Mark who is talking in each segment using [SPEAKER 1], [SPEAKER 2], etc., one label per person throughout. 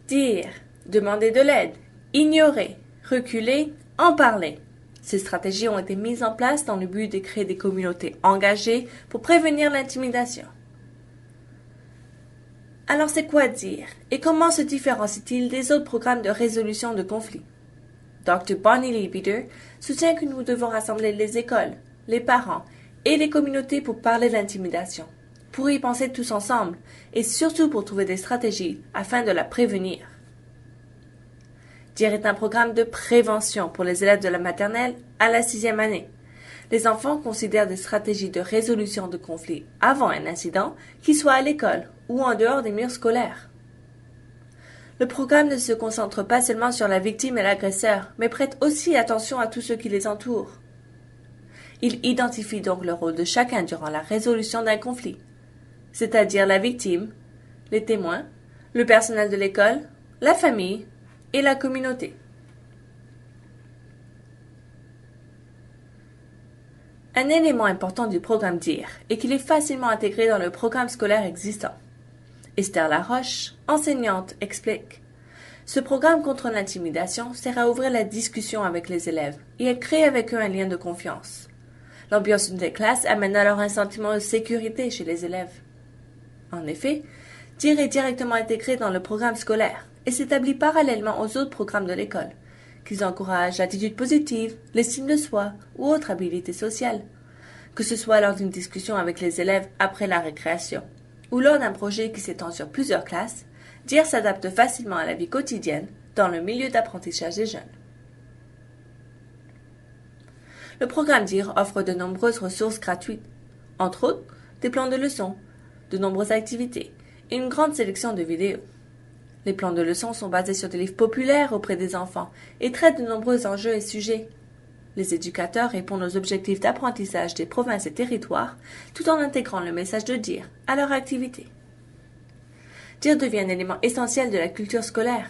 [SPEAKER 1] Dire, demander de l'aide, ignorer, reculer, en parler. Ces stratégies ont été mises en place dans le but de créer des communautés engagées pour prévenir l'intimidation. Alors c'est quoi dire et comment se différencie-t-il des autres programmes de résolution de conflits? Dr. Bonnie Lebeter soutient que nous devons rassembler les écoles, les parents et les communautés pour parler d'intimidation, pour y penser tous ensemble et surtout pour trouver des stratégies afin de la prévenir. DIR est un programme de prévention pour les élèves de la maternelle à la 6e année. Les enfants considèrent des stratégies de résolution de conflits avant un incident, qu'ils soient à l'école ou en dehors des murs scolaires. Le programme ne se concentre pas seulement sur la victime et l'agresseur, mais prête aussi attention à tous ceux qui les entourent. Il identifie donc le rôle de chacun durant la résolution d'un conflit, c'est-à-dire la victime, les témoins, le personnel de l'école, la famille et la communauté. Un élément important du programme DIR est qu'il est facilement intégré dans le programme scolaire existant. Esther Laroche, enseignante, explique: ce programme contre l'intimidation sert à ouvrir la discussion avec les élèves et à créer avec eux un lien de confiance. L'ambiance des classes amène alors un sentiment de sécurité chez les élèves. En effet, DIR est directement intégré dans le programme scolaire et s'établit parallèlement aux autres programmes de l'école, qu'ils encouragent l'attitude positive, l'estime de soi ou autre habilité sociale, que ce soit lors d'une discussion avec les élèves après la récréation ou lors d'un projet qui s'étend sur plusieurs classes. DIR s'adapte facilement à la vie quotidienne dans le milieu d'apprentissage des jeunes. Le programme DIR offre de nombreuses ressources gratuites, entre autres des plans de leçons, de nombreuses activités et une grande sélection de vidéos. Les plans de leçons sont basés sur des livres populaires auprès des enfants et traitent de nombreux enjeux et sujets. Les éducateurs répondent aux objectifs d'apprentissage des provinces et territoires tout en intégrant le message de DIR à leur activité. DIR devient un élément essentiel de la culture scolaire.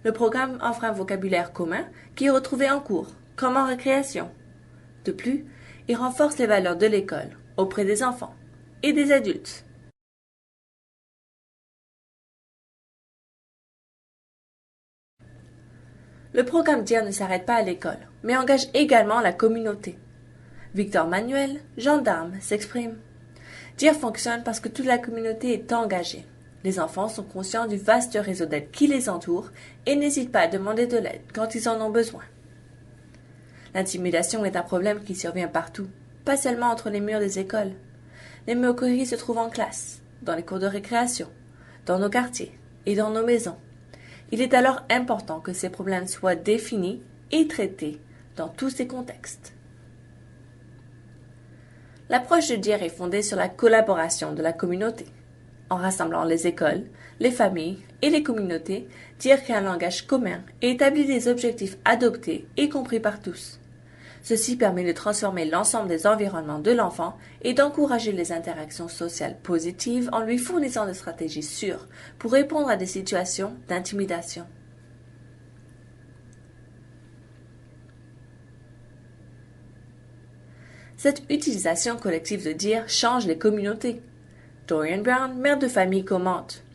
[SPEAKER 1] Le programme offre un vocabulaire commun qui est retrouvé en cours, comme en récréation. De plus, il renforce les valeurs de l'école auprès des enfants et des adultes. Le programme DIR ne s'arrête pas à l'école, mais engage également la communauté. Victor Manuel, gendarme, s'exprime: DIR fonctionne parce que toute la communauté est engagée. Les enfants sont conscients du vaste réseau d'aide qui les entoure et n'hésitent pas à demander de l'aide quand ils en ont besoin. L'intimidation est un problème qui survient partout, pas seulement entre les murs des écoles. Les moqueries se trouvent en classe, dans les cours de récréation, dans nos quartiers et dans nos maisons. Il est alors important que ces problèmes soient définis et traités dans tous ces contextes. L'approche de DIR est fondée sur la collaboration de la communauté. En rassemblant les écoles, les familles et les communautés, DIR crée un langage commun et établit des objectifs adoptés et compris par tous. Ceci permet de transformer l'ensemble des environnements de l'enfant et d'encourager les interactions sociales positives en lui fournissant des stratégies sûres pour répondre à des situations d'intimidation. Cette utilisation collective de DIR change les communautés. Dorian Brown, mère de famille, commente: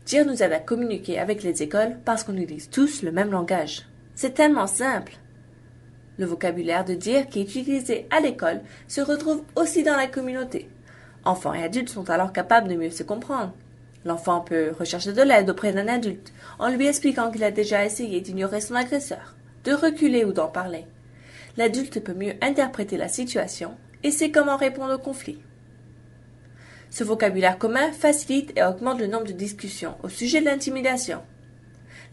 [SPEAKER 1] DIR nous aide à communiquer avec les écoles parce qu'on utilise tous le même langage. C'est tellement simple. Le vocabulaire de DIR qui est utilisé à l'école se retrouve aussi dans la communauté. Enfants et adultes sont alors capables de mieux se comprendre. L'enfant peut rechercher de l'aide auprès d'un adulte en lui expliquant qu'il a déjà essayé d'ignorer son agresseur, de reculer ou d'en parler. L'adulte peut mieux interpréter la situation et sait comment répondre au conflit. Ce vocabulaire commun facilite et augmente le nombre de discussions au sujet de l'intimidation.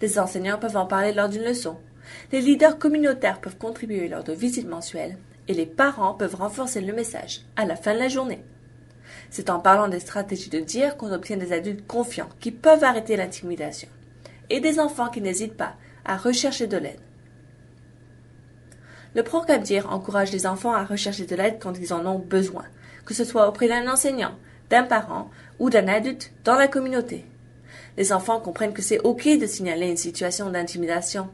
[SPEAKER 1] Les enseignants peuvent en parler lors d'une leçon. Les leaders communautaires peuvent contribuer lors de visites mensuelles et les parents peuvent renforcer le message à la fin de la journée. C'est en parlant des stratégies de DIR qu'on obtient des adultes confiants qui peuvent arrêter l'intimidation et des enfants qui n'hésitent pas à rechercher de l'aide. Le programme DIR encourage les enfants à rechercher de l'aide quand ils en ont besoin, que ce soit auprès d'un enseignant, d'un parent ou d'un adulte dans la communauté. Les enfants comprennent que c'est OK de signaler une situation d'intimidation.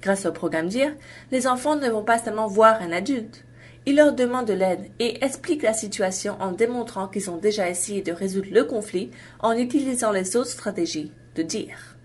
[SPEAKER 1] Grâce au programme DIR, les enfants ne vont pas seulement voir un adulte. Ils leur demandent de l'aide et expliquent la situation en démontrant qu'ils ont déjà essayé de résoudre le conflit en utilisant les autres stratégies de DIR.